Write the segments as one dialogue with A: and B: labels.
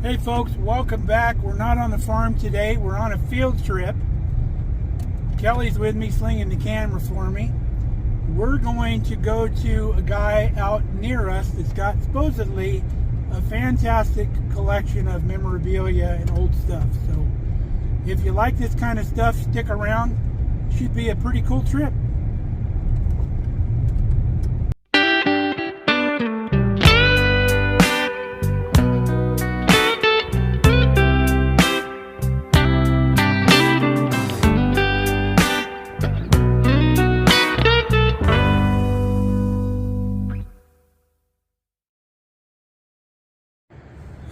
A: Hey folks, welcome back. We're not on the farm today. We're on a field trip. Kelly's with me slinging the camera for me. We're going to go to a guy out near us that's got supposedly a fantastic collection of memorabilia and old stuff. So if you like this kind of stuff, stick around. Should be a pretty cool trip.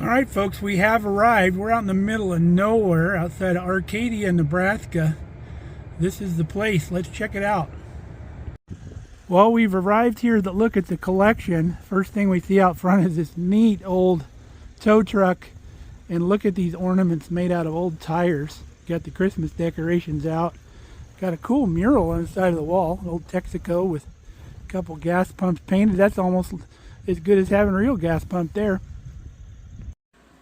A: Alright folks, we have arrived. We're out in the middle of nowhere outside of Arcadia, Nebraska. This is the place. Let's check it out. Well, we've arrived here to look at the collection. First thing we see out front is this neat old tow truck. And look at these ornaments made out of old tires. Got the Christmas decorations out. Got a cool mural on the side of the wall. Old Texaco with a couple gas pumps painted. That's almost as good as having a real gas pump there.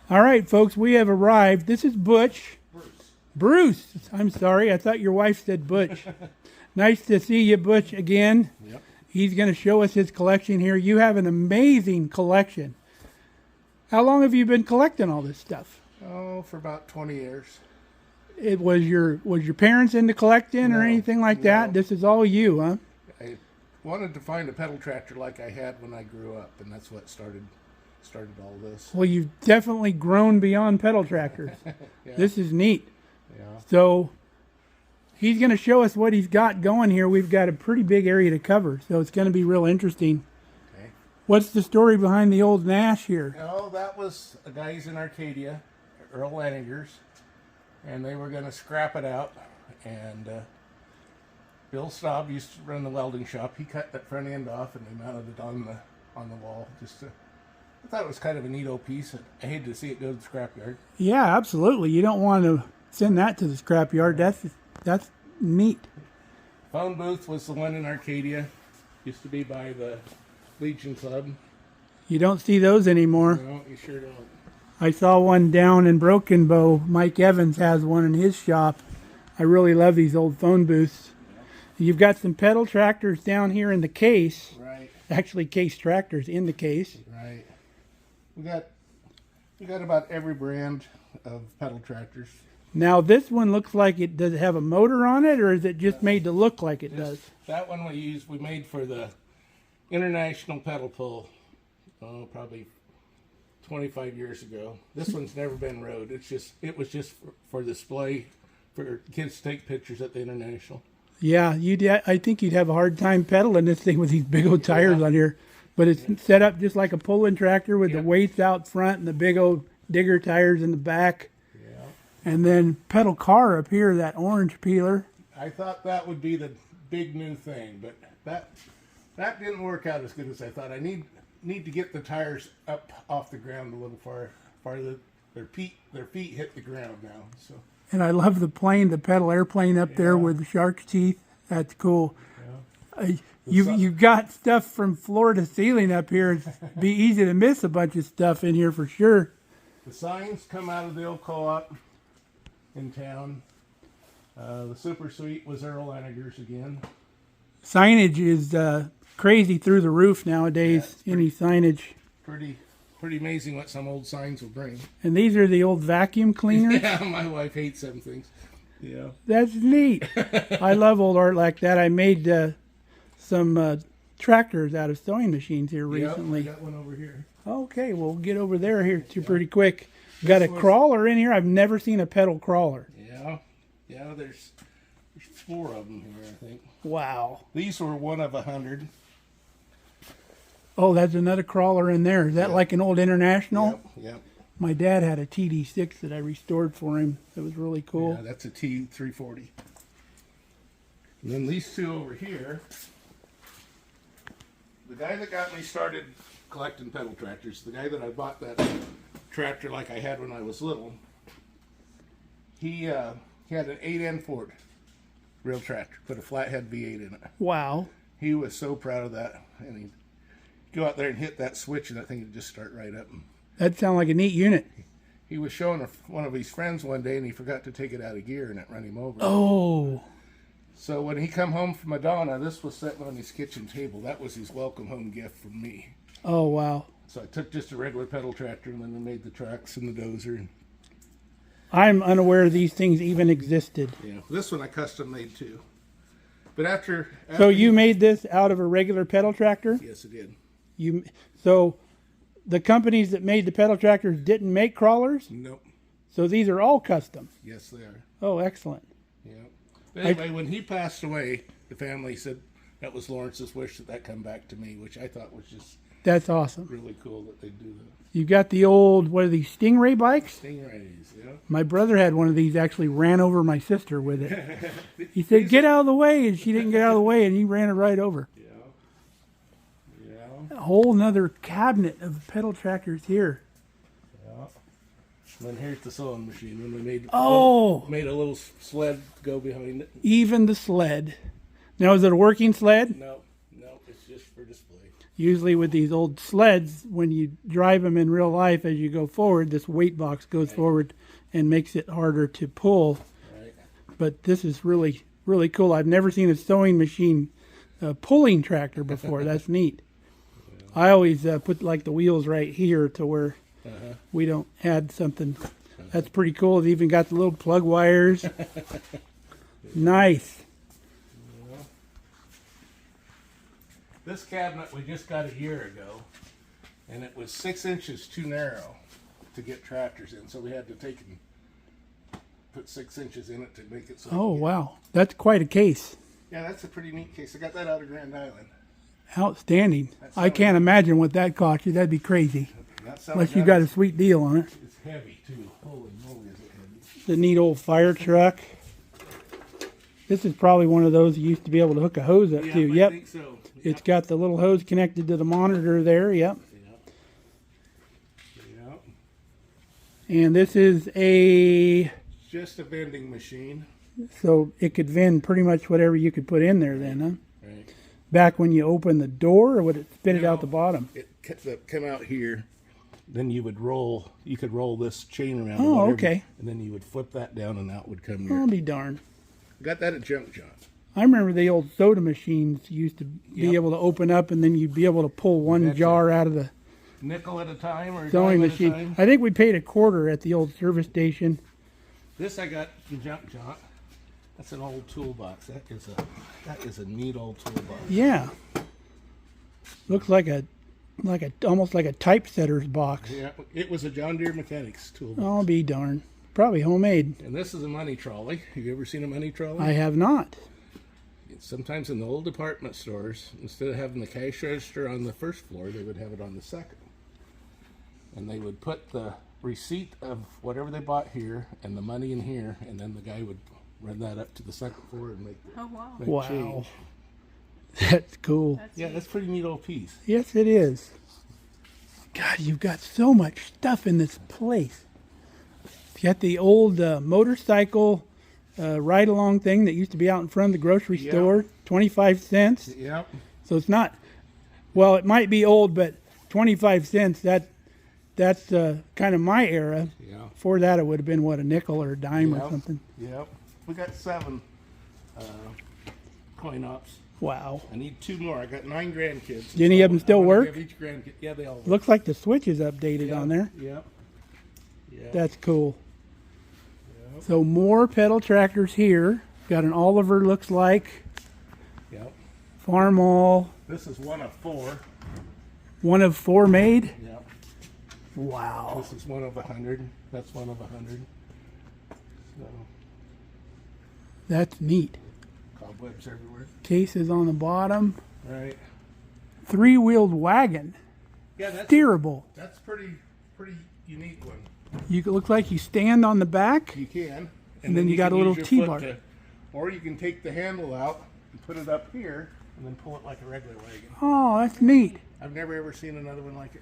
A: All right, folks, we have arrived. This is Butch. Bruce. I'm sorry. I thought your wife said Butch. Nice to see you, Butch, again.
B: Yep.
A: He's going to show us his collection here. You have an amazing collection. How long have you been collecting all this stuff?
B: Oh, for about 20 years.
A: It was your parents into collecting or anything like that? This is all you, huh?
B: I wanted to find a pedal tractor like I had when I grew up, and that's what started all this.
A: Well, you've definitely grown beyond pedal tractors.
B: Yeah.
A: This is neat.
B: Yeah.
A: So he's going to show us what he's got going here. We've got a pretty big area to cover, so it's going to be real interesting.
B: Okay.
A: What's the story behind the old Nash here?
B: Oh, that was a guy's in Arcadia, Earl Lanninger's, and they were going to scrap it out. And Bill Staub used to run the welding shop. He cut that front end off, and they mounted it on the wall. I thought it was kind of a neato piece. I hated to see it go to the scrapyard.
A: Yeah, absolutely. You don't want to send that to the scrapyard. That's neat.
B: Phone booth was the one in Arcadia. Used to be by the Legion Club.
A: You don't see those anymore.
B: No, you sure don't.
A: I saw one down in Broken Bow. Mike Evans has one in his shop. I really love these old phone booths. You've got some pedal tractors down here in the case.
B: Right.
A: Actually, case tractors in the case.
B: Right. We got about every brand of pedal tractors.
A: Now this one looks like it does it have a motor on it, or is it just made to look like it does?
B: That one we made for the International Pedal Pull. Oh, probably 25 years ago. This one's never been rode. It was just for display for kids to take pictures at the International.
A: Yeah, I think you'd have a hard time pedaling this thing with these big old tires on here. But it's set up just like a pulling tractor with the weights out front and the big old digger tires in the back.
B: Yeah.
A: And then pedal car up here, that orange peeler.
B: I thought that would be the big new thing, but that didn't work out as good as I thought. I need to get the tires up off the ground a little farther. Their feet hit the ground now. So.
A: And I love the pedal airplane up there with the shark's teeth. That's cool. Yeah. You've got stuff from floor to ceiling up here. It'd be easy to miss a bunch of stuff in here for sure.
B: The signs come out of the old co-op in town. The Super Suite was Earl Lanninger's again.
A: Signage is crazy through the roof nowadays. Any signage.
B: Pretty amazing what some old signs will bring.
A: And these are the old vacuum cleaners?
B: Yeah, my wife hates them things. Yeah.
A: That's neat. I love old art like that. I made some tractors out of sewing machines here recently.
B: Yep, I got one over here.
A: Okay, we'll get over there here too pretty quick. Got a crawler in here. I've never seen a pedal crawler.
B: Yeah, there's 4 of them here, I think.
A: Wow.
B: These were one of 100.
A: Oh, that's another crawler in there. Is that like an old International?
B: Yep.
A: My dad had a TD6 that I restored for him. It was really cool.
B: Yeah, that's a T340. And then these 2 over here. The guy that got me started collecting pedal tractors, the guy that I bought that tractor like I had when I was little, he had an 8N Ford real tractor, put a flathead V8 in it.
A: Wow.
B: He was so proud of that, and he go out there and hit that switch and that thing would just start right up.
A: That sounds like a neat unit.
B: He was showing one of his friends one day, and he forgot to take it out of gear, and it ran him over.
A: Oh.
B: So when he come home from Madonna, this was sitting on his kitchen table. That was his welcome home gift from me.
A: Oh, wow.
B: So I took just a regular pedal tractor, and then I made the tracks and the dozer.
A: I'm unaware these things even existed.
B: Yeah, this one I custom made too. But after
A: So you made this out of a regular pedal tractor?
B: Yes, it did.
A: So the companies that made the pedal tractors didn't make crawlers?
B: Nope.
A: So these are all custom?
B: Yes, they are.
A: Oh, excellent.
B: Yeah. But anyway, when he passed away, the family said that was Lawrence's wish that come back to me, which I thought was just
A: That's awesome.
B: really cool that they do that.
A: You got the old, what are these, Stingray bikes?
B: Stingrays, yeah.
A: My brother had one of these, actually ran over my sister with it. He said, get out of the way, and she didn't get out of the way, and he ran it right over.
B: Yeah. Yeah.
A: A whole nother cabinet of pedal tractors here.
B: Yeah. And then here's the sewing machine. When we made made a little sled to go behind it.
A: Even the sled. Now, is it a working sled?
B: No, it's just for display.
A: Usually with these old sleds, when you drive them in real life, as you go forward, this weight box goes forward and makes it harder to pull.
B: Right.
A: But this is really, really cool. I've never seen a sewing machine pulling tractor before. That's neat. I always put like the wheels right here to where we don't add something. That's pretty cool. It's even got the little plug wires. Nice.
B: This cabinet we just got a year ago, and it was 6 inches too narrow to get tractors in, so we had to take and put 6 inches in it to make it so.
A: Oh, wow. That's quite a case.
B: Yeah, that's a pretty neat case. I got that out of Grand Island.
A: Outstanding. I can't imagine what that cost you. That'd be crazy. Unless you got a sweet deal on it.
B: It's heavy, too. Holy moly, is it heavy.
A: The neat old fire truck. This is probably one of those you used to be able to hook a hose up to.
B: I think so.
A: It's got the little hose connected to the monitor there. Yep.
B: Yep.
A: And this is a...
B: Just a vending machine.
A: So it could vend pretty much whatever you could put in there then, huh?
B: Right.
A: Back when you open the door, or would it spit it out the bottom?
B: It come out here. Then you could roll this chain around.
A: Oh,
B: or whatever,
A: okay.
B: And then you would flip that down, and out would come
A: I'll
B: your.
A: be darned.
B: Got that at Junk John.
A: I remember the old soda machines used to be able to open up, and then you'd be able to pull one jar out of the
B: Nickel at a time or
A: sewing
B: dime
A: machine.
B: At a time.
A: I think we paid $0.25 at the old service station.
B: This I got from Junk John. That's an old toolbox. That is a neat old toolbox.
A: Yeah. Looks like almost like a typesetter's box.
B: Yeah, it was a John Deere Mechanics toolbox.
A: I'll be darned. Probably homemade.
B: And this is a money trolley. Have you ever seen a money trolley?
A: I have not.
B: Sometimes in the old department stores, instead of having the cash register on the first floor, they would have it on the second. And they would put the receipt of whatever they bought here and the money in here, and then the guy would run that up to the second floor and make
A: Wow.
B: change.
A: That's cool.
B: That's a pretty neat old piece.
A: Yes, it is. God, you've got so much stuff in this place. You got the old motorcycle ride-along thing that used to be out in front of the grocery store, 25 cents.
B: Yep.
A: So it's not, well, it might be old, but 25 cents, that's kind of my era.
B: Yeah.
A: Before that, it would have been, what, a nickel or a dime or something.
B: Yep. We got 7 coin ops.
A: Wow.
B: I need 2 more. I got 9 grandkids.
A: Do any of them still work?
B: Give each grandkid. Yeah, they all work.
A: Looks like the switch is updated on there.
B: Yep. Yep.
A: That's cool. So more pedal tractors here. Got an Oliver, looks like.
B: Yep.
A: Farm all.
B: This is one of 4.
A: One of 4 made?
B: Yep.
A: Wow.
B: This is one of 100. That's one of 100. So,
A: that's neat.
B: cobwebs everywhere.
A: Cases on the bottom.
B: Right.
A: 3-wheeled wagon.
B: Yeah, that's
A: Steerable.
B: That's pretty unique one.
A: You look like you stand on the back.
B: You can.
A: And then you got a
B: can
A: little
B: use your
A: T-bar.
B: foot or you can take the handle out and put it up here and then pull it like a regular wagon.
A: Oh, that's neat.
B: I've never ever seen another one like it.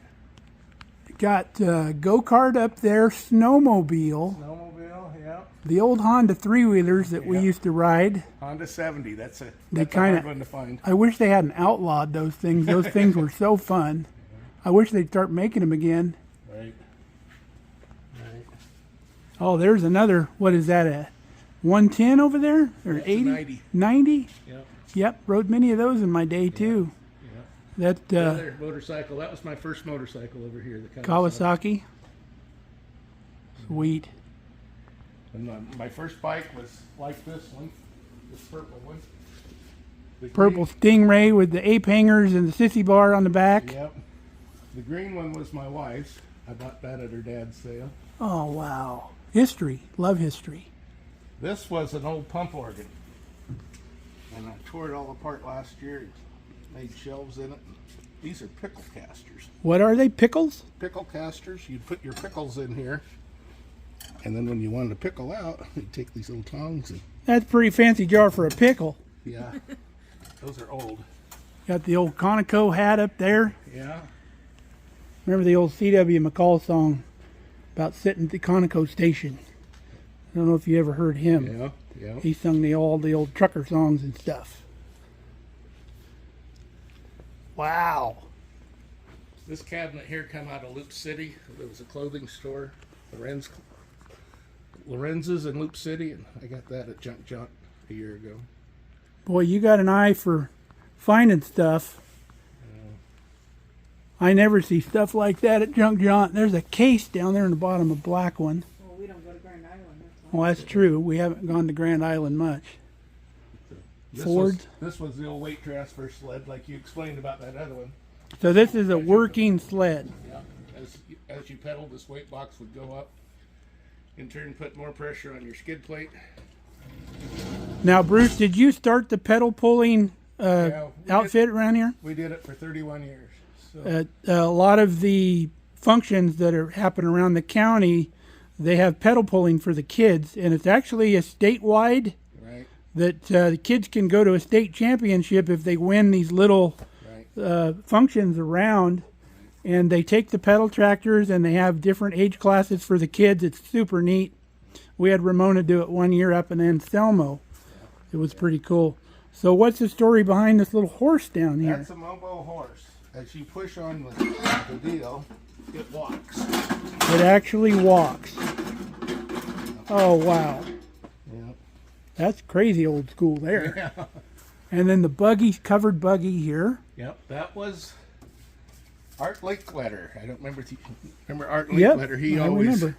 A: Got go-kart up there, snowmobile.
B: Snowmobile, yeah.
A: The old Honda 3-wheelers that we used to ride.
B: Honda 70, that's a
A: They
B: hard one to find.
A: I wish they hadn't outlawed those things. Those things were so fun. I wish they'd start making them again.
B: Right.
A: Oh, there's another. What is that? A 110 over there, or
B: That's a
A: 80?
B: 90.
A: 90?
B: Yep.
A: Yep. Rode many of those in my day too.
B: Yep.
A: That
B: Another motorcycle. That was my first motorcycle over here. The
A: Kawasaki. Sweet.
B: And my first bike was like this one, this purple one. The
A: Purple Stingray with the ape hangers and the sissy bar on the back.
B: Yep. The green one was my wife's. I bought that at her dad's sale.
A: Oh, wow. History. Love history.
B: This was an old pump organ. And I tore it all apart last year. Made shelves in it. These are pickle casters.
A: What are they? Pickles?
B: Pickle casters. You'd put your pickles in here. And then when you wanted to pickle out, you'd take these little tongs and...
A: That's a pretty fancy jar for a pickle.
B: Yeah. Those are old.
A: Got the old Conoco hat up there.
B: Yeah.
A: Remember the old C.W. McCall song about sitting at the Conoco station? I don't know if you ever heard him.
B: Yeah. Yeah.
A: He sung all the old trucker songs and stuff. Wow.
B: This cabinet here come out of Loop City. There was a clothing store, Lorenz's in Loop City, and I got that at Junk Jaunt a year ago.
A: Boy, you got an eye for finding stuff. I never see stuff like that at Junk Jaunt. There's a case down there in the bottom, a black one.
C: Well, we don't go to Grand Island. That's why.
A: Well, that's true. We haven't gone to Grand Island much. Ford.
B: This was the old weight transfer sled, like you explained about that other one.
A: So this is a working sled.
B: Yeah. As you pedal, this weight box would go up. In turn, put more pressure on your skid plate.
A: Now, Bruce, did you start the pedal pulling outfit around here?
B: We did it for 31 years. So.
A: A lot of the functions that are happening around the county, they have pedal pulling for the kids, and it's actually a statewide.
B: Right.
A: That the kids can go to a state championship if they win these little functions around. And they take the pedal tractors and they have different age classes for the kids. It's super neat. We had Ramona do it one year up in Anselmo. It was pretty cool. So what's the story behind this little horse down here?
B: That's a Mobo horse. As you push on the deal, it walks.
A: It actually walks. Oh, wow.
B: Yeah.
A: That's crazy old school there.
B: Yeah.
A: And then the buggy, covered buggy here.
B: Yep, that was Art Linkletter. I don't remember. Remember Art Linkletter?
A: Yep,
B: I
A: remember.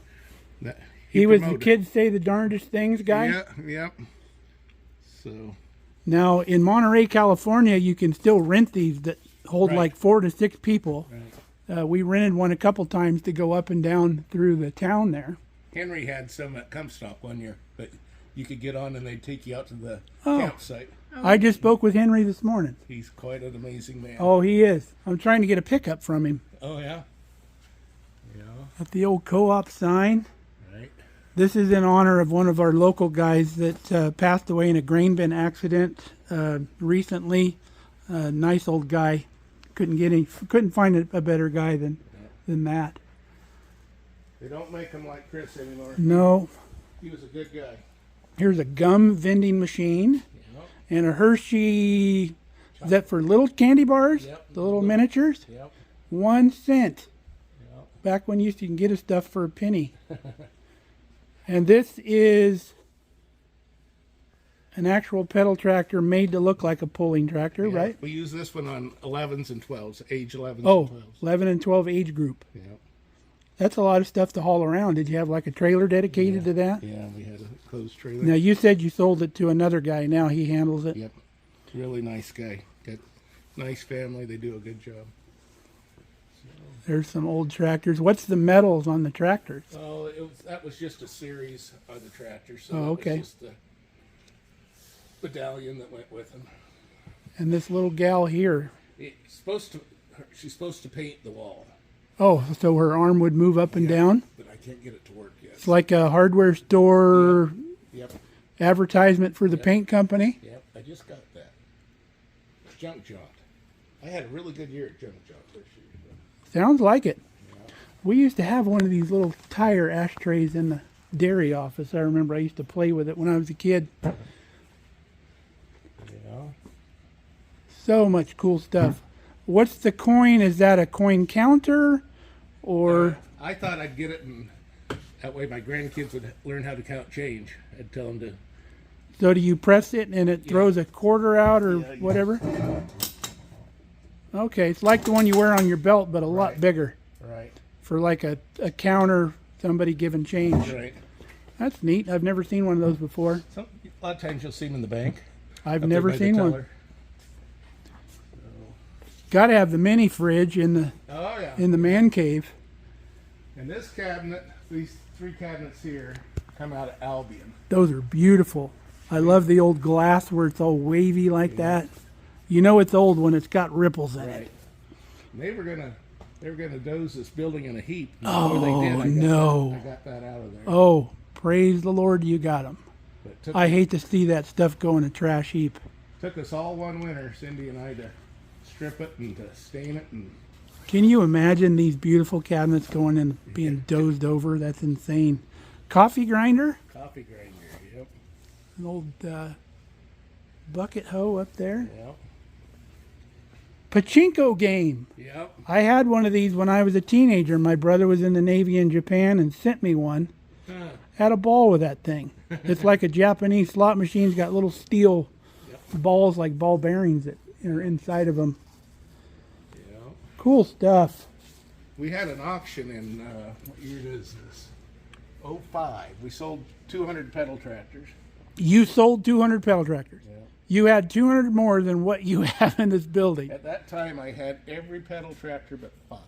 B: That,
A: he was the
B: promoted.
A: kids say the darndest things guy.
B: Yeah, yep. So
A: now in Monterey, California, you can still rent these that hold like 4 to 6 people.
B: Right.
A: We rented one a couple times to go up and down through the town there.
B: Henry had some at Comstock one year, but you could get on and they'd take you out to the
A: Oh.
B: campsite.
A: I just spoke with Henry this morning.
B: He's quite an amazing man.
A: Oh, he is. I'm trying to get a pickup from him.
B: Oh, yeah? Yeah.
A: At the old co-op sign.
B: Right.
A: This is in honor of one of our local guys that passed away in a grain bin accident recently. Nice old guy. Couldn't find a better guy than that.
B: They don't make them like Chris anymore.
A: No.
B: He was a good guy.
A: Here's a gum vending machine.
B: Yep.
A: And a Hershey. Is that for little candy bars?
B: Yep.
A: The little miniatures?
B: Yep.
A: 1 cent.
B: Yep.
A: Back when you used to get a stuff for a penny. And this is an actual pedal tractor made to look like a pulling tractor,
B: Yeah,
A: right?
B: We use this one on 11s and 12s, age 11s
A: Oh,
B: and 12s.
A: 11 and 12 age group.
B: Yep.
A: That's a lot of stuff to haul around. Did you have like a trailer dedicated to that?
B: Yeah, we had a closed trailer.
A: Now, you said you sold it to another guy. Now he handles it.
B: Yep. Really nice guy. Got nice family. They do a good job.
A: There's some old tractors. What's the metals on the tractors?
B: Oh, that was just a series of the tractor. So
A: Oh,
B: that
A: okay.
B: was just the medallion that went with them.
A: And this little gal here.
B: She's supposed to paint the wall,
A: Oh, so her arm would move up and down?
B: but I can't get it to work yet.
A: It's like a hardware store
B: Yep.
A: advertisement for the paint company.
B: Yep. I just got that. Junk Jaunt. I had a really good year at Junk Jaunt this year.
A: Sounds like it. We used to have one of these little tire ashtrays in the dairy office. I remember I used to play with it when I was a kid.
B: Yeah.
A: So much cool stuff. What's the coin? Is that a coin counter? Or
B: I thought I'd get it That way my grandkids would learn how to count change. I'd tell them to.
A: So do you press it and it throws a quarter out or
B: Yeah,
A: whatever? Okay, it's like the one you wear on your belt, but a lot bigger.
B: Right.
A: For like a counter, somebody giving change.
B: Right.
A: That's neat. I've never seen one of those before.
B: A lot of times you'll see them in the bank.
A: I've
B: up
A: never
B: there by the
A: seen one.
B: teller.
A: Got to have the mini fridge in the
B: Oh yeah.
A: man cave.
B: And this cabinet, these 3 cabinets here, come out of Albion.
A: Those are beautiful. I love the old glass where it's all wavy like that. You know it's old when it's got ripples in it.
B: And they were gonna doze this building in a heap.
A: Oh,
B: Before they did,
A: no.
B: I got that out of there.
A: Oh, praise the Lord you got them.
B: But it took,
A: I hate to see that stuff go in a trash heap.
B: took us all one winter, Cindy and I, to strip it and to stain it. And
A: Can you imagine these beautiful cabinets going in being dozed over? That's insane. Coffee grinder?
B: coffee grinder, yep.
A: An old bucket hoe up there.
B: Yep.
A: Pachinko game.
B: Yep.
A: I had one of these when I was a teenager. My brother was in the Navy in Japan and sent me one. Had a ball with that thing. It's like a Japanese slot machine. It's got little steel balls like ball bearings that are inside of them.
B: Yep.
A: Cool stuff.
B: We had an auction in, what year is this? 05. We sold 200 pedal tractors.
A: You sold 200 pedal tractors.
B: Yeah.
A: You had 200 more than what you have in this building.
B: At that time, I had every pedal tractor but 5.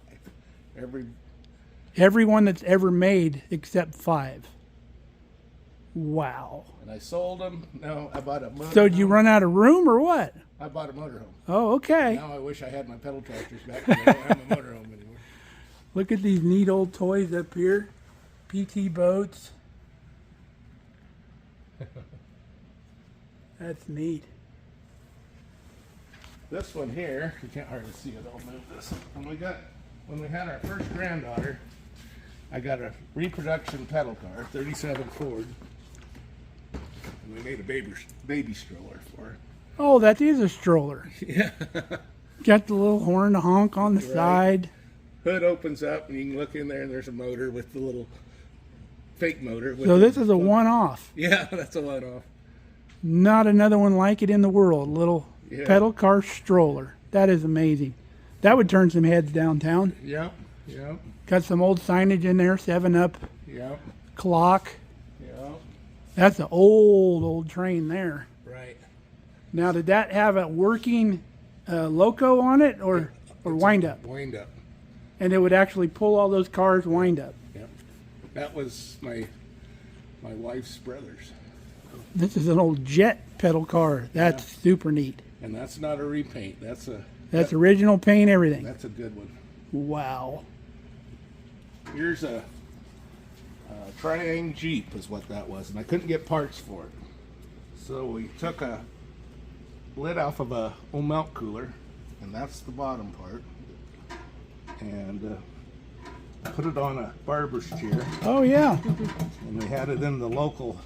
A: Every one that's ever made except 5. Wow.
B: And I sold them. No, I bought a motorhome.
A: So did you run out of room or what?
B: I bought a motorhome.
A: Oh, okay.
B: Now I wish I had my pedal tractors back, but I don't have a motorhome anymore.
A: Look at these neat old toys up here. PT boats. That's neat.
B: This one here, you can't hardly see it. I'll move this. When we had our first granddaughter, I got a reproduction pedal car, 37 Ford, and we made a baby stroller for her.
A: Oh, that is a stroller.
B: Yeah.
A: Got the little horn to honk on the
B: Right.
A: side.
B: Hood opens up, and you can look in there, and there's a motor with the little fake motor. With
A: So
B: the-
A: this is a one-off.
B: Yeah, that's a one-off.
A: Not another one like it in the world. Little
B: Yeah.
A: pedal car stroller. That is amazing. That would turn some heads downtown.
B: Yep, yep,
A: Got some old signage in there, 7-Up
B: yep,
A: clock.
B: yep.
A: That's an old train there.
B: Right.
A: Now, did that have a working loco on it or wind up?
B: Wind up.
A: And it would actually pull all those cars wind up.
B: Yep. That was my wife's brother's.
A: This is an old jet pedal car. That's super neat.
B: And that's not a repaint. That's
A: Original paint, everything.
B: a good one.
A: Wow.
B: Here's a Triang Jeep is what that was, and I couldn't get parts for it. So we took a lid off of a old milk cooler, and that's the bottom part, and put it on a barber's chair,
A: Oh, yeah.
B: and we had it in the local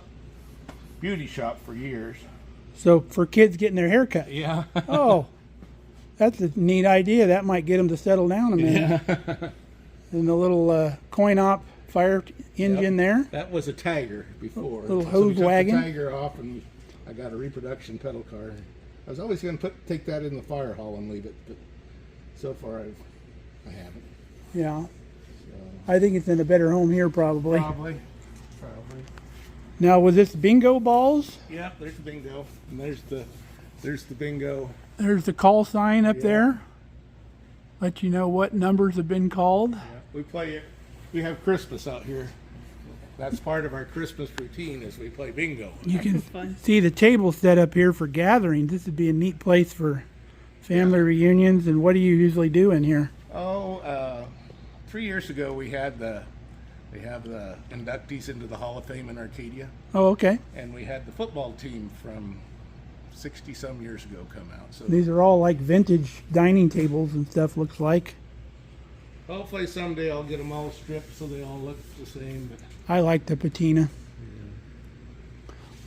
B: beauty shop for years.
A: So for kids getting their hair cut.
B: Yeah.
A: Oh, that's a neat idea. That might get them to settle down a minute. And the little coin-op fire engine there.
B: That was a Tiger before.
A: Little
B: So
A: hose
B: we took
A: wagon.
B: the Tiger off, and I got a reproduction pedal car. I was always going to take that in the fire hall and leave it, but so far I haven't.
A: Yeah. I think it's in a better home here probably.
B: Probably.
A: Now, was this bingo balls?
B: Yeah, there's the bingo, and there's the bingo.
A: There's the call sign up there. Let you know what numbers have been called.
B: Yeah, we play it. We have Christmas out here. That's part of our Christmas routine is we play bingo.
A: You can see the table set up here for gatherings. This would be a neat place for family reunions. And what do you usually do in here?
B: 3 years ago we have the inductees into the Hall of Fame in Arcadia,
A: Oh, okay.
B: and we had the football team from 60 some years ago come out. So
A: These are all like vintage dining tables and stuff, looks like.
B: hopefully someday I'll get them all stripped so they all look the same. But
A: I like the patina.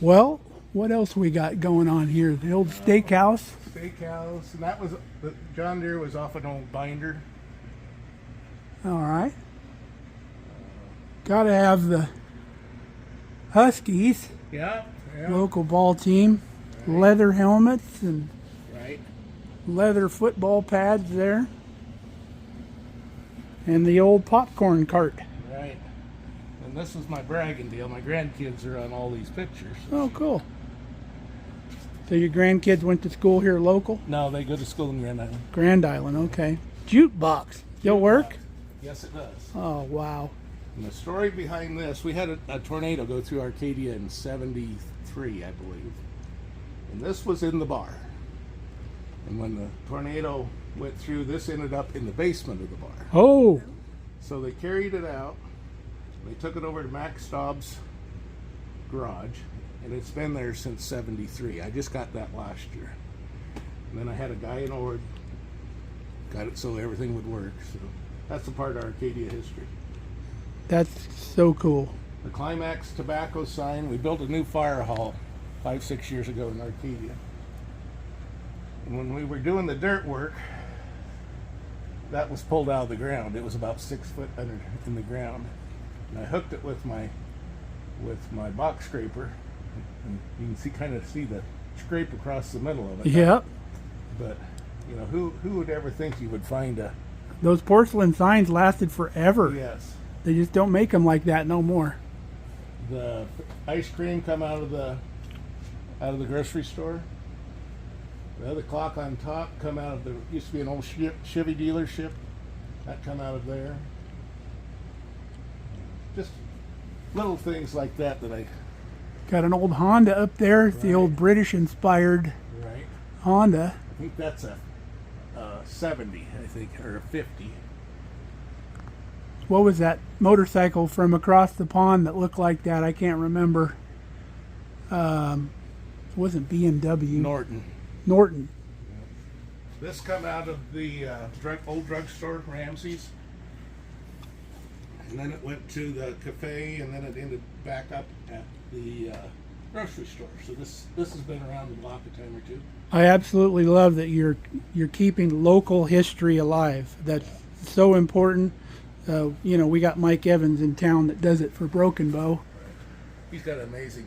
A: Well, what else we got going on here? The old steakhouse.
B: Steakhouse, and that was the John Deere was off an old binder.
A: All right. Gotta have the Huskies,
B: Yeah.
A: local ball team, leather helmets and
B: Right.
A: leather football pads there, and the old popcorn cart.
B: Right. And this is my bragging deal. My grandkids are on all these pictures.
A: Oh, cool. So your grandkids went to school here local?
B: No, they go to school in Grand Island.
A: Grand Island, okay. Jukebox, still work?
B: Yes, it does.
A: Oh, wow.
B: And the story behind this, we had a tornado go through Arcadia in '73, I believe. And this was in the bar. And when the tornado went through, this ended up in the basement of the bar.
A: Oh,
B: So they carried it out. They took it over to Max Staub's garage. And it's been there since '73. I just got that last year. And then I had a guy in Ord, got it so everything would work. So that's a part of Arcadia history.
A: that's so cool.
B: The Climax tobacco sign, we built a new fire hall 5-6 years ago in Arcadia. And when we were doing the dirt work, that was pulled out of the ground. It was about 6 foot under in the ground. And I hooked it with my box scraper. And you can kind of see the scrape across the middle of it.
A: Yep.
B: But you know, who would ever think you would find a
A: Those porcelain signs lasted forever.
B: yes.
A: They just don't make them like that no more.
B: The ice cream come out of the grocery store. The other clock on top come out of the used to be an old Chevy dealership. That come out of there. Just little things like that I
A: Got an old Honda up there. It's the
B: Right.
A: old British-inspired
B: right.
A: Honda.
B: I think that's a 70, I think, or a 50.
A: What was that motorcycle from across the pond that looked like that? I can't remember. It wasn't BMW.
B: Norton.
A: Norton.
B: This come out of the old drugstore, Ramsey's. And then it went to the cafe, and then it ended back up at the grocery store. So this has been around the block a time or two.
A: I absolutely love that you're keeping local history alive. That's so important. You know, we got Mike Evans in town that does it for Broken Bow.
B: He's got amazing.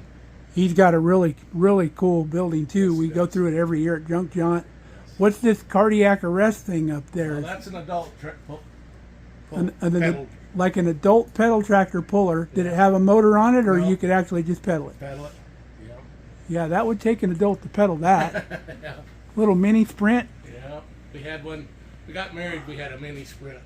A: He's got a really, really cool building too.
B: Yes,
A: We
B: he
A: go
B: does.
A: through it every year at Junk Jaunt. What's this cardiac arrest thing up there?
B: Well, that's an adult
A: An
B: pedal,
A: like an adult pedal tractor puller. Did it have a motor on it, or
B: No.
A: you could actually just pedal it?
B: pedal it. Yeah.
A: Yeah, that would take an adult to pedal that.
B: Yeah.
A: Little mini Sprint.
B: Yeah. We had one. We got married. We had a mini Sprint.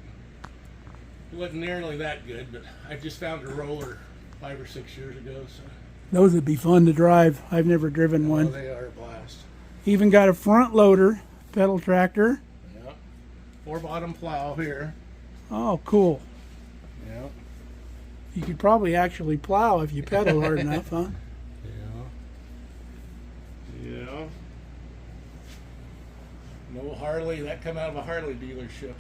B: It wasn't nearly that good, but I just found a roller 5 or 6 years ago. So
A: Those would be fun to drive. I've never driven
B: oh,
A: one.
B: they are a blast.
A: Even got a front loader pedal tractor.
B: Yeah. 4-bottom plow here.
A: Oh, cool.
B: Yeah.
A: You could probably actually plow if you pedal hard enough, huh?
B: Yeah. Yeah. No Harley. That come out of a Harley dealership.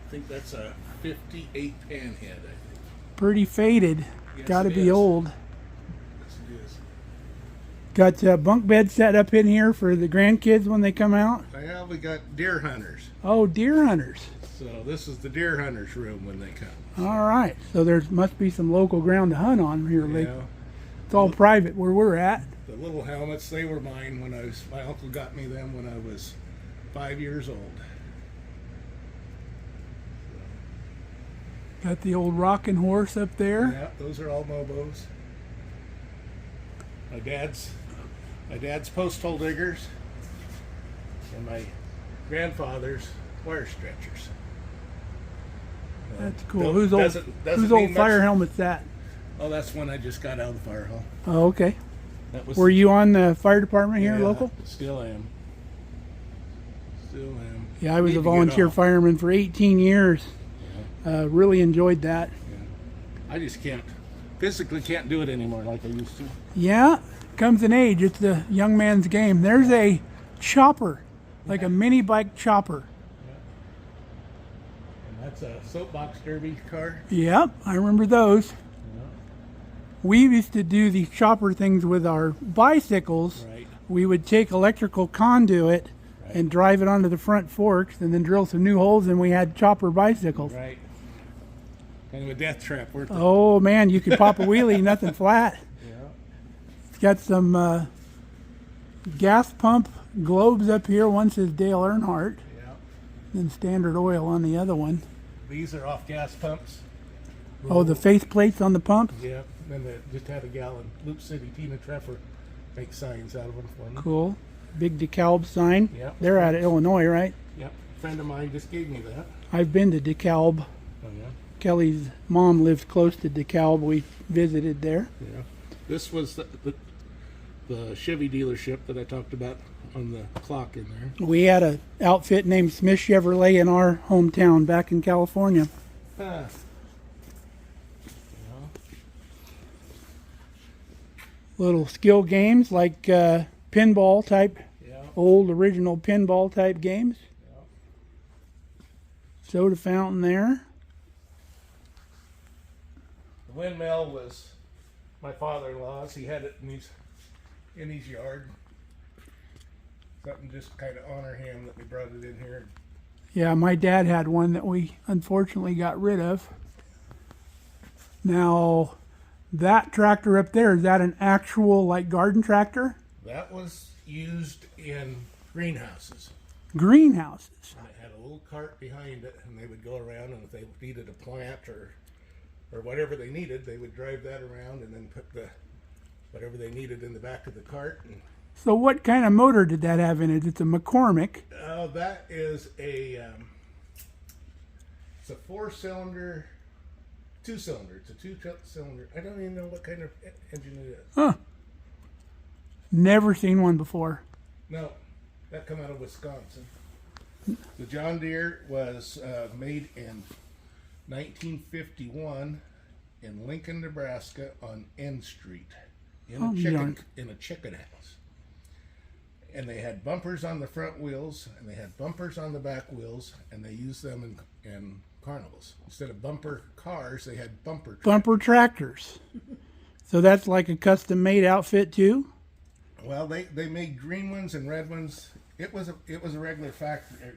B: I think that's a 58 panhead, I think.
A: Pretty faded.
B: Yes,
A: Got to
B: it
A: be
B: is.
A: old.
B: Yes, it is.
A: Got bunk bed set up in here for the grandkids when they come out.
B: Well, we got deer hunters.
A: Oh, deer hunters.
B: So this is the deer hunters room when they come.
A: All right. So there must be some local ground to hunt on here. Like,
B: Yeah.
A: it's all private where we're at.
B: The little helmets, they were mine when my uncle got me them when I was 5 years old.
A: Got the old rocking horse up there.
B: Yeah, those are all Mobos. My dad's post hole diggers, and my grandfather's wire stretchers.
A: That's cool.
B: Don't-
A: Whose old
B: doesn't
A: old
B: mean much-
A: fire helmet's that?
B: Oh, that's one I just got out of the fire hall.
A: Oh, okay.
B: That was
A: Were you on the fire department here
B: yeah,
A: local?
B: Still am. Still am.
A: Yeah, I was
B: Need
A: a
B: to get
A: volunteer
B: off.
A: fireman for 18 years. Really enjoyed that.
B: I just physically can't do it anymore like I used to.
A: Yeah, comes an age. It's a young man's game. There's a chopper, like a mini bike chopper.
B: And that's a soapbox derby car.
A: Yep, I remember those. We used to do these chopper things with our bicycles.
B: Right.
A: We would take electrical conduit and drive it onto the front forks and then drill some new holes, and we had chopper bicycles.
B: Right. Kind of a death trap, weren't they?
A: Oh man, you could pop a wheelie, nothing flat.
B: Yeah.
A: It's got some gas pump globes up here. One says Dale Earnhardt,
B: Yeah.
A: then Standard Oil on the other one.
B: These are off gas pumps.
A: Oh, the face plates on the pumps?
B: Yeah. Then they just had a gal in Loop City, Tina Treffer, make signs out of them for me.
A: Cool. Big DeKalb sign.
B: Yep.
A: They're out of Illinois, right?
B: Yep. A friend of mine just gave me that.
A: I've been to DeKalb.
B: Oh yeah.
A: Kelly's mom lives close to DeKalb. We visited there.
B: Yeah. This was the Chevy dealership that I talked about on the clock in there.
A: We had an outfit named Smith Chevrolet in our hometown back in California.
B: Ah.
A: Little skill games like pinball type,
B: Yeah.
A: old original pinball type games.
B: Yeah.
A: Soda fountain there.
B: The windmill was my father-in-law's. He had it in his yard. Something just kind of honor him that we brought it in here.
A: Yeah, my dad had one that we unfortunately got rid of. Now, that tractor up there, is that an actual like garden tractor?
B: That was used in greenhouses.
A: Greenhouses.
B: And it had a little cart behind it, and they would go around, and if they needed a plant or whatever they needed, they would drive that around and then put whatever they needed in the back of the cart. And
A: So what kind of motor did that have in it? It's a McCormick.
B: that is it's a 4-cylinder, 2-cylinder. It's a 2-cylinder. I don't even know what kind of engine it is.
A: Huh. Never seen one before.
B: No, that come out of Wisconsin. The John Deere was made in 1951 in Lincoln, Nebraska, on N Street in a chicken house. And they had bumpers on the front wheels, and they had bumpers on the back wheels, and they used them in carnivals. Instead of bumper cars, they had bumper tractors.
A: Bumper tractors. So that's like a custom-made outfit too?
B: Well, they made green ones and red ones. It was a regular factory,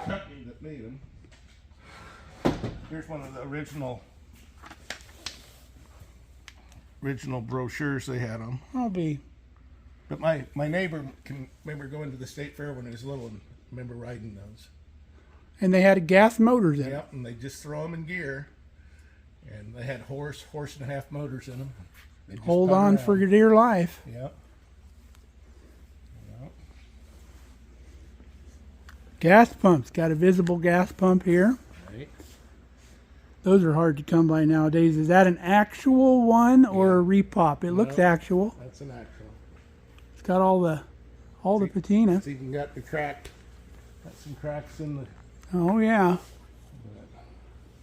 B: company that made them. Here's one of the original brochures they had on. But my neighbor can remember going to the state fair when he was little and remember riding those.
A: And they had gas motors in it.
B: Yep, and they just throw them in gear. And they had horse and a half motors in them. They just
A: Hold
B: cut
A: on
B: around.
A: for your dear life.
B: Yep. Yep.
A: Gas pumps. Got a visible gas pump here.
B: Right.
A: Those are hard to come by nowadays. Is that an actual one or a repop? It looks
B: No.
A: actual.
B: That's an actual.
A: It's got all the patina.
B: It's even got some cracks in the.
A: Oh yeah.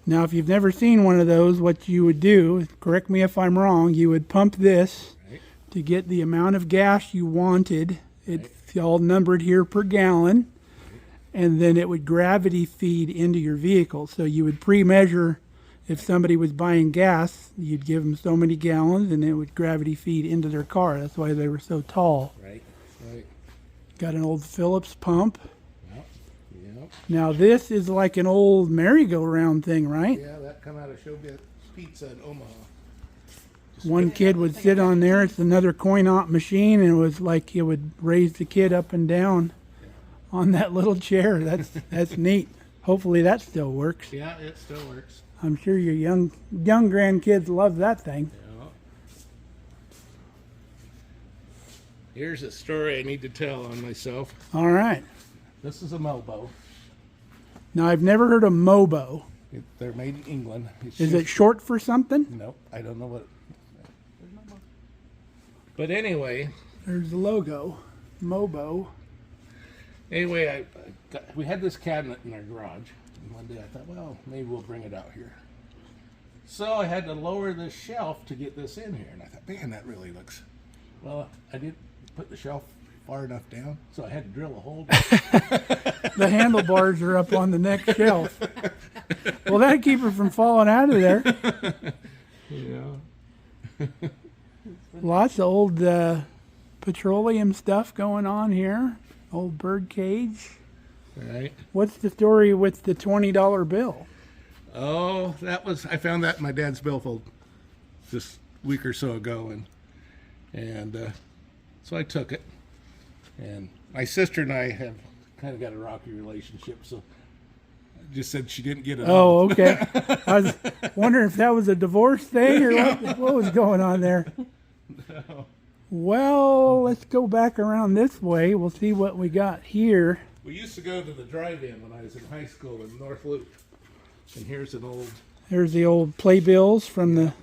A: Now, if you've never seen one of those, what you would do, correct me if I'm wrong, you would pump this
B: Right.
A: to get the amount of gas you wanted. It's all numbered here per gallon. And then it would gravity feed into your vehicle. So you would pre-measure if somebody was buying gas, you'd give them so many gallons and it would gravity feed into their car. That's why they were so tall.
B: Right. Right.
A: Got an old Phillips pump.
B: Yep. Yep.
A: Now this is like an old merry-go-round thing, right?
B: Yeah, that come out of Showbiz Pizza in Omaha.
A: One kid would sit on there. It's another coin-op machine, and it was like it would raise the kid up and down on that little chair. That's neat. Hopefully that still works.
B: Yeah, it still works.
A: I'm sure your young grandkids love that thing.
B: Yeah. Here's a story I need to tell on myself.
A: All right.
B: This is a Mobo.
A: Now I've never heard of Mobo.
B: They're made in England.
A: Is it short for something?
B: Nope, I don't know what. But anyway,
A: There's the logo, Mobo.
B: Anyway, we had this cabinet in our garage, and one day I thought, well, maybe we'll bring it out here. So I had to lower this shelf to get this in here, and I thought, man, that really looks. Well, I didn't put the shelf far enough down, so I had to drill a hole.
A: The handlebars are up on the next shelf. Well, that'd keep her from falling out of there.
B: Yeah.
A: Lots of old petroleum stuff going on here. Old bird cage.
B: Right.
A: What's the story with the $20 bill?
B: Oh, I found that in my dad's billfold just a week or so ago, and so I took it. And my sister and I have kind of got a rocky relationship, so I just said she didn't get it.
A: Oh, okay. I was wondering if that was a divorce thing or what was going on there.
B: No.
A: Well, let's go back around this way. We'll see what we got here.
B: We used to go to the drive-in when I was in high school in North Loop, and here's an old.
A: There's the old playbills from the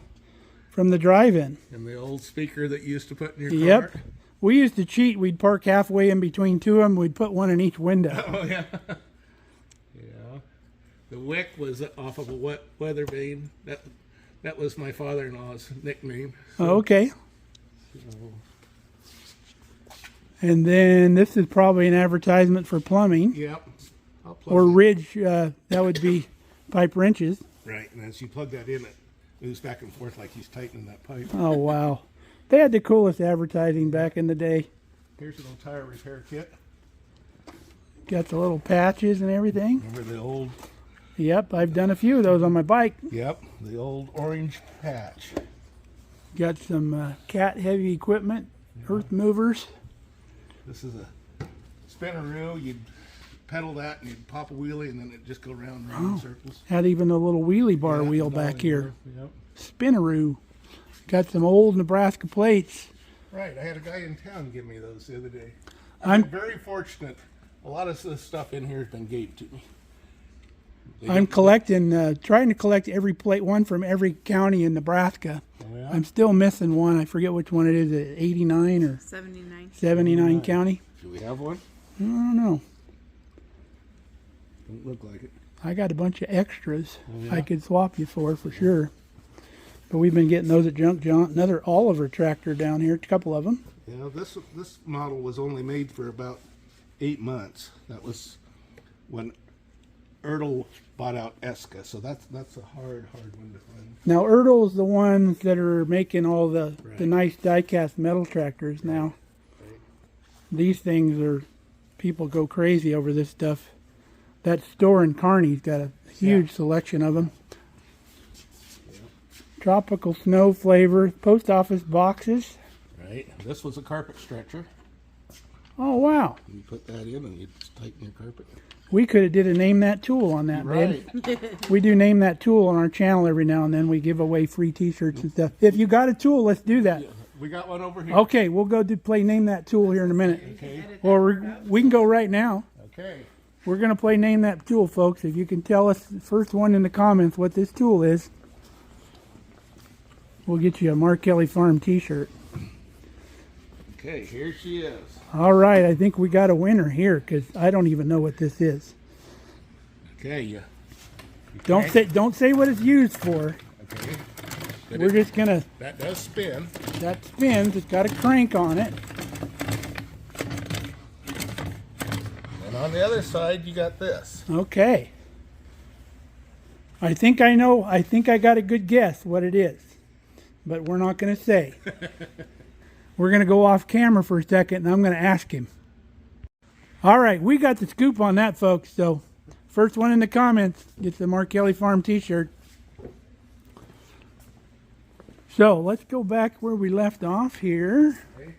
A: drive-in.
B: And the old speaker that you used to put in your car.
A: Yep. We used to cheat. We'd park halfway in between two of them. We'd put one in each window.
B: Oh, yeah. Yeah. The wick was off of a weather vane. That was my father-in-law's nickname. So,
A: Okay. And then this is probably an advertisement for plumbing.
B: Yep.
A: Or ridge, that would be pipe wrenches.
B: Right, and as you plug that in, it moves back and forth like he's tightening that pipe.
A: Oh, wow. They had the coolest advertising back in the day.
B: Here's an old tire repair kit.
A: Got the little patches and everything.
B: Remember the old...
A: Yep, I've done a few of those on my bike.
B: Yep, the old orange patch.
A: Got some cat heavy equipment, earth movers.
B: This is a spinneroo. You'd pedal that and you'd pop a wheelie and then it'd just go round and round in circles.
A: Had even a little wheelie bar
B: Yeah,
A: wheel
B: dolly
A: back here.
B: Yep.
A: Spinneroo. Got some old Nebraska plates.
B: Right, I had a guy in town give me those the other day.
A: I'm
B: I'm very fortunate. A lot of this stuff in here has been gave to me.
A: I'm collecting, trying to collect every plate, one from every county in Nebraska.
B: Oh, yeah?
A: I'm still missing one. I forget which one it is, 89 or
C: 79.
A: 79 county.
B: Do we have one?
A: I don't know.
B: Don't look like it.
A: I got a bunch of extras
B: Oh, yeah?
A: I could swap you for sure. But we've been getting those at Junk John. Another Oliver tractor down here, a couple of them.
B: Yeah, this model was only made for about 8 months. That was when Ertl bought out Eska, so that's a hard one to find.
A: Now, Ertl's the ones that are making all the
B: Right.
A: nice die-cast metal tractors now.
B: Right.
A: These things are, people go crazy over this stuff. That store in Kearney's got a huge selection of them.
B: Yeah.
A: Tropical snow flavor, post office boxes.
B: Right. This was a carpet stretcher.
A: Oh, wow.
B: You put that in and you just tighten your carpet.
A: We could have did a name that tool on that, babe. We do name that tool on our channel every now and then. We give away free t-shirts and stuff. If you got a tool, let's do that.
B: Yeah, we got one over here.
A: Okay, we'll go play name that tool here in a minute.
B: Okay.
A: Or we can go right now.
B: Okay.
A: We're going to play name that tool, folks. If you can tell us the first one in the comments what this tool is, we'll get you a Markelly Farm t-shirt.
B: Okay, here she is.
A: All right, I think we got a winner here because I don't even know what this is.
B: Okay, you
A: Don't say what it's used for.
B: Okay.
A: We're just gonna.
B: That does spin.
A: That spins. It's got a crank on it.
B: And on the other side, you got this.
A: Okay. I think I know. I think I got a good guess what it is, but we're not gonna say. We're gonna go off camera for a second, and I'm gonna ask him. All right, we got the scoop on that, folks. So, first one in the comments gets the Markelly Farm t-shirt. So, let's go back where we left off here.
B: Okay.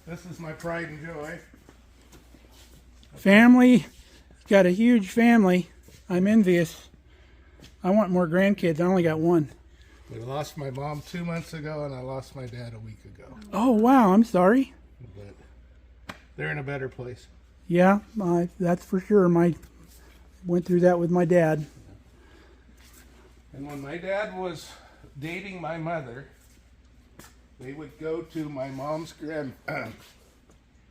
B: This is my pride and joy.
A: Family, got a huge family. I'm envious. I want more grandkids. I only got one.
B: We lost my mom 2 months ago, and I lost my dad a week ago.
A: Oh, wow, I'm sorry.
B: But they're in a better place.
A: Yeah, that's for sure. Went through that with my dad.
B: And when my dad was dating my mother, they would go to my mom's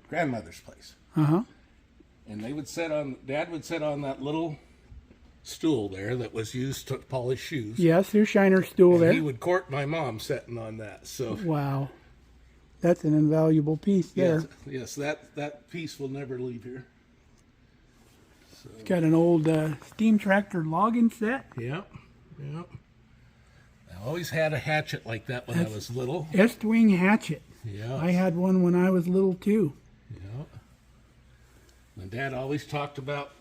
B: grandmother's place.
A: Uh-huh.
B: And Dad would sit on that little stool there that was used to polish shoes.
A: Yes, there's Shiner's stool
B: And
A: there.
B: he would court my mom sitting on that. So
A: Wow. That's an invaluable piece there.
B: yes, that piece will never leave here. So,
A: It's got an old steam tractor logging set.
B: yep. I always had a hatchet like that when I was little.
A: Est-wing hatchet.
B: Yeah.
A: I had one when I was little too.
B: Yeah. My dad always talked about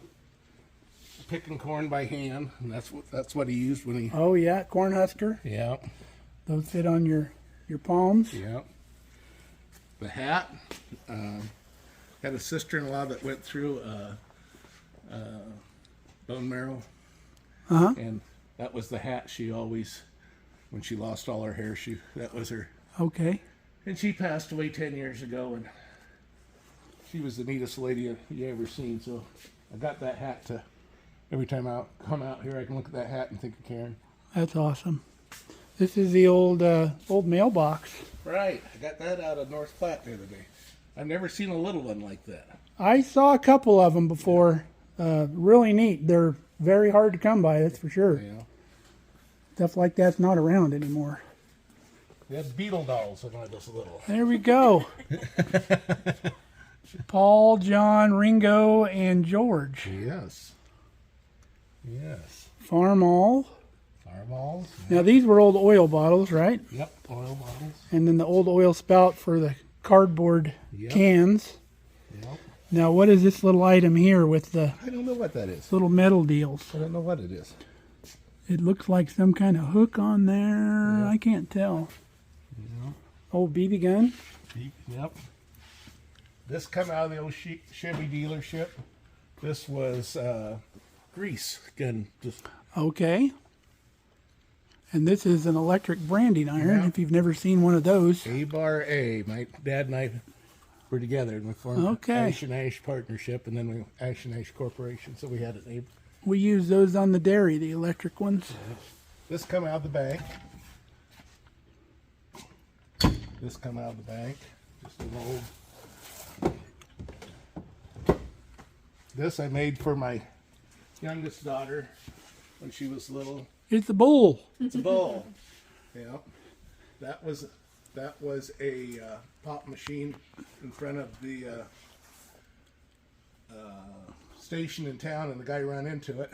B: picking corn by hand, and that's what he used when he.
A: Oh yeah, corn husker.
B: Yeah.
A: Those fit on your palms.
B: Yeah. The hat. Had a sister-in-law that went through bone marrow, and that was the hat she always, when she lost all her hair, that was her.
A: Okay.
B: And she passed away 10 years ago, and she was the neatest lady you ever seen. So I got that hat to, every time I come out here, I can look at that hat and think of Karen.
A: That's awesome. This is the old mailbox.
B: Right. I got that out of North Platte the other day. I've never seen a little one like that.
A: I saw a couple of them before. Really neat. They're very hard to come by, that's for sure.
B: Yeah.
A: Stuff like that's not around anymore.
B: They had beetle dolls when I was little.
A: There we go. Paul, John, Ringo, and George.
B: Yes. Yes.
A: Farmall.
B: Fireballs.
A: Now these were old oil bottles, right?
B: Yep. Oil bottles.
A: And then the old oil spout for the cardboard cans.
B: Yep.
A: Now what is this little item here with the
B: I don't know what that is.
A: little metal deals?
B: I don't know what it is.
A: It looks like some kind of hook on there. I can't tell.
B: Yeah.
A: Old BB gun.
B: Yep. This come out of the old Chevy dealership. This was grease gun. Just
A: Okay. And this is an electric branding iron, if you've never seen one of those.
B: A-Bar A. My dad and I were together and we formed Ash and Ash Partnership, and then we Ash and Ash Corporation, so we had it.
A: We use those on the dairy, the electric ones.
B: This come out of the bank. This come out of the bank. Just an old. This I made for my youngest daughter when she was little.
A: It's a bull.
B: It's a bull. Yeah. That was a pop machine in front of the station in town, and the guy ran into it.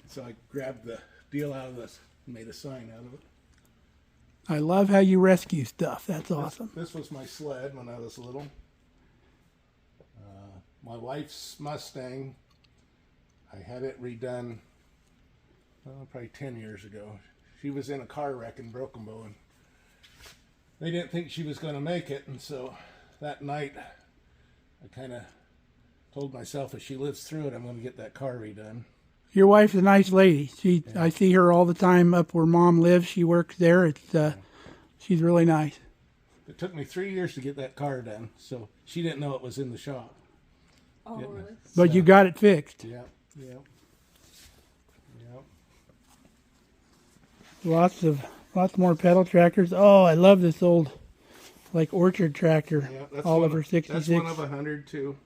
B: So I grabbed the deal out of this and made a sign out of it.
A: I love how you rescue stuff. That's awesome.
B: This was my sled when I was little. My wife's Mustang, I had it redone probably 10 years ago. She was in a car wreck in Broken Bow, and they didn't think she was going to make it, and so that night I kind of told myself, if she lives through it, I'm going to get that car redone.
A: Your wife's a nice lady. I see her all the time up where Mom lives. She works there. She's really nice.
B: It took me 3 years to get that car done, so she didn't know it was in the shop.
C: Oh, really?
A: But you got it fixed.
B: Yeah, yeah.
A: Lots more pedal tractors. Oh, I love this old, like orchard tractor.
B: Yeah, that's
A: Oliver 66.
B: That's one of 100 too.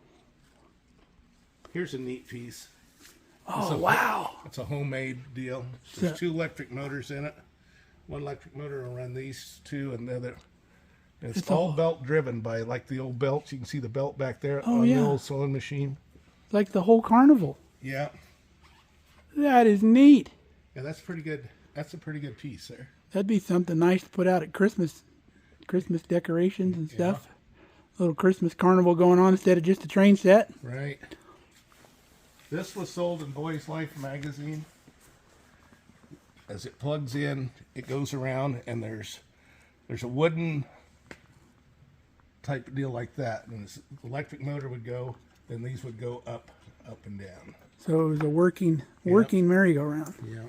B: Here's a neat piece.
A: Oh, wow.
B: It's a homemade deal. There's 2 electric motors in it. One electric motor will run these 2, and the other. It's all belt driven by like the old belts. You can see the belt back there on the old sewing machine.
A: Like the whole carnival.
B: Yeah.
A: That is neat.
B: Yeah, that's pretty good. That's a pretty good piece there.
A: That'd be something nice to put out at Christmas decorations and stuff. A little Christmas carnival going on instead of just a train set.
B: Right. This was sold in Boy's Life magazine. As it plugs in, it goes around, and there's a wooden type of deal like that. And the electric motor would go, then these would go up and down.
A: So it was a working merry-go-round.
B: Yeah.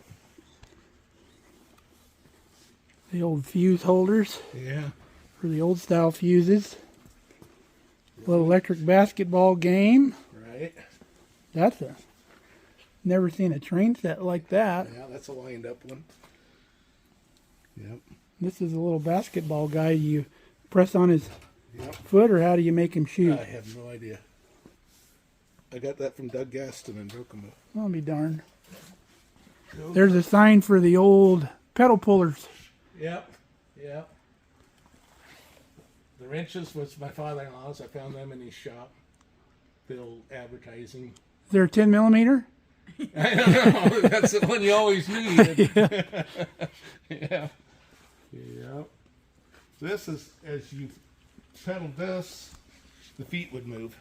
A: The old fuse holders.
B: Yeah.
A: For the old style fuses. A little electric basketball game.
B: Right.
A: Never seen a train set like that.
B: Yeah, that's a lined up one. Yep.
A: This is a little basketball guy. You press on his foot, or how do you make him shoot?
B: I have no idea. I got that from Doug Gaston in Broken Bow.
A: I'll be darned. There's a sign for the old pedal pullers.
B: Yep. Yep. The wrenches was my father-in-law's. I found them in his shop. The old advertising.
A: Is there a 10 millimeter?
B: I don't know. That's the one you always need. Yeah. Yeah. This is, as you pedal this, the feet would move.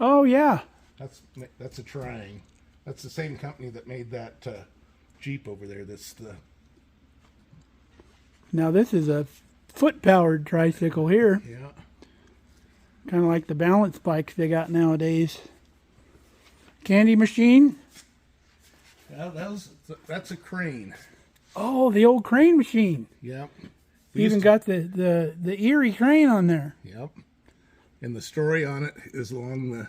A: Oh, yeah.
B: That's a trying. That's the same company that made that Jeep over there. That's the...
A: Now this is a foot-powered tricycle here.
B: Yeah.
A: Kind of like the balance bikes they got nowadays. Candy machine.
B: Yeah, that's a crane.
A: Oh, the old crane machine.
B: Yep.
A: Even got the Erie crane on there.
B: Yep. And the story on it is along the...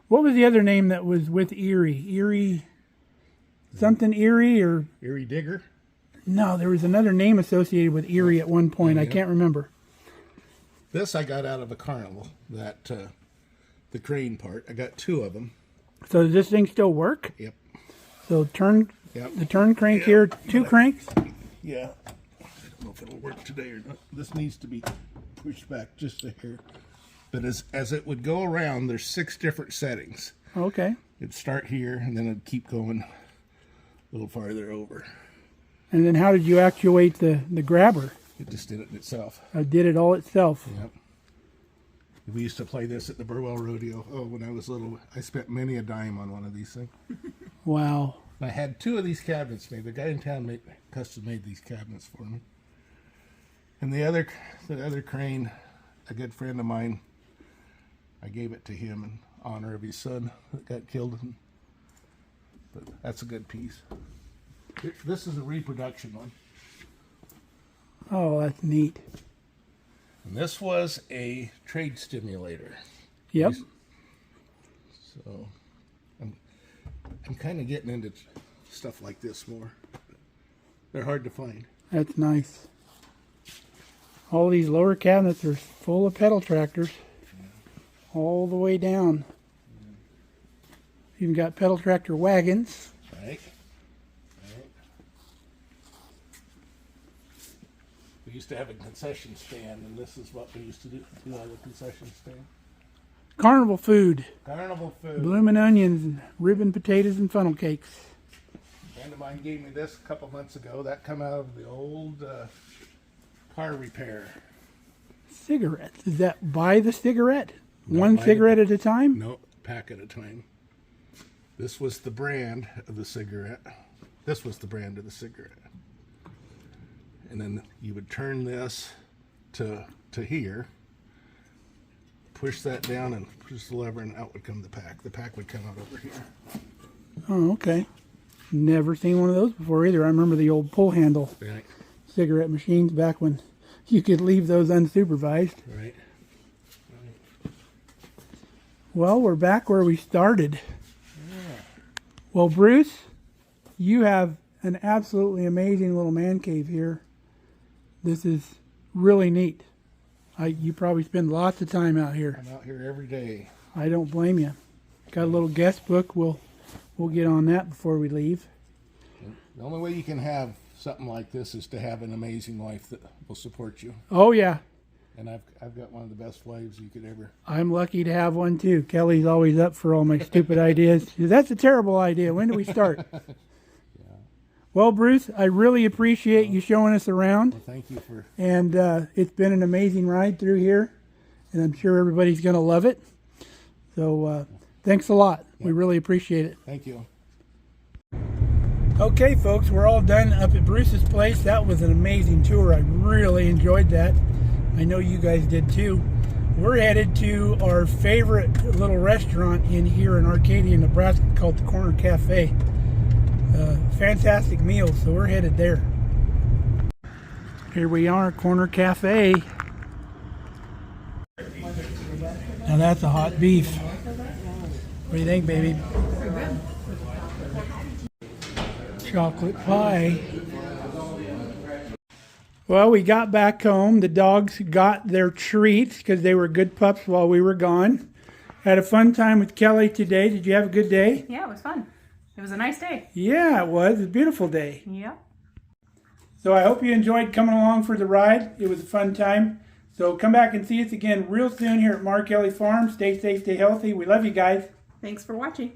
A: What was the other name that was with Erie? Erie... Something Erie or...
B: Erie Digger?
A: No, there was another name associated with Erie at one point. I can't remember.
B: This I got out of a carnival, that the crane part. I got 2 of them.
A: So does this thing still work?
B: Yep.
A: So turn
B: Yep.
A: the turn crank here, 2 cranks?
B: Yeah. I don't know if it'll work today or not. This needs to be pushed back just a hair. But as it would go around, there's 6 different settings.
A: Okay.
B: It'd start here, and then it'd keep going a little farther over.
A: And then how did you actuate the grabber?
B: It just did it itself.
A: Did it all itself?
B: Yep. We used to play this at the Burwell Rodeo. Oh, when I was little, I spent many a dime on one of these things.
A: Wow.
B: I had 2 of these cabinets made. The guy in town custom made these cabinets for me. And the other crane, a good friend of mine, I gave it to him in honor of his son that got killed. But that's a good piece. This is a reproduction one.
A: Oh, that's neat.
B: And this was a trade stimulator.
A: Yep.
B: So I'm kind of getting into stuff like this more. They're hard to find.
A: That's nice. All these lower cabinets are full of pedal tractors. All the way down. Even got pedal tractor wagons.
B: Right. We used to have a concession stand, and this is what we used to do on the concession stand.
A: Carnival food.
B: Carnival food.
A: Bloomin' onions, ribbon potatoes, and funnel cakes.
B: A friend of mine gave me this a couple months ago. That come out of the old car repair.
A: Cigarettes. Is that by the cigarette?
B: No,
A: One
B: by
A: cigarette at a time?
B: No, pack at a time. This was the brand of the cigarette. This was the brand of the cigarette. And then you would turn this to here, push that down and push the lever, and out would come the pack. The pack would come out over here.
A: Oh, okay. Never seen one of those before either. I remember the old pull handle
B: Right.
A: cigarette machines back when you could leave those unsupervised.
B: Right.
A: Well, we're back where we started.
B: Yeah.
A: Well, Bruce, you have an absolutely amazing little man cave here. This is really neat. You probably spend lots of time out here.
B: I'm out here every day.
A: I don't blame you. Got a little guest book. We'll get on that before we leave.
B: The only way you can have something like this is to have an amazing wife that will support you.
A: Oh yeah,
B: And I've got one of the best wives you could ever.
A: I'm lucky to have one too. Kelly's always up for all my stupid ideas. That's a terrible idea. When do we start? Well, Bruce, I really appreciate you showing us around.
B: Well, thank you for.
A: And it's been an amazing ride through here, and I'm sure everybody's going to love it. So thanks a lot. We really appreciate it.
B: Thank you.
A: Okay, folks, we're all done up at Bruce's place. That was an amazing tour. I really enjoyed that. I know you guys did too. We're headed to our favorite little restaurant in here in Arcadia, Nebraska, called the Corner Cafe. Fantastic meals, so we're headed there. Here we are, Corner Cafe. Now that's a hot beef. What do you think, baby? Chocolate pie. Well, we got back home. The dogs got their treats because they were good pups while we were gone. Had a fun time with Kelly today. Did you have a good day?
C: Yeah, it was fun. It was a nice day.
A: Yeah, it was. It was a beautiful day.
C: Yeah.
A: So I hope you enjoyed coming along for the ride. It was a fun time. So come back and see us again real soon here at Markelly Farm. Stay safe, stay healthy. We love you guys.
C: Thanks for watching.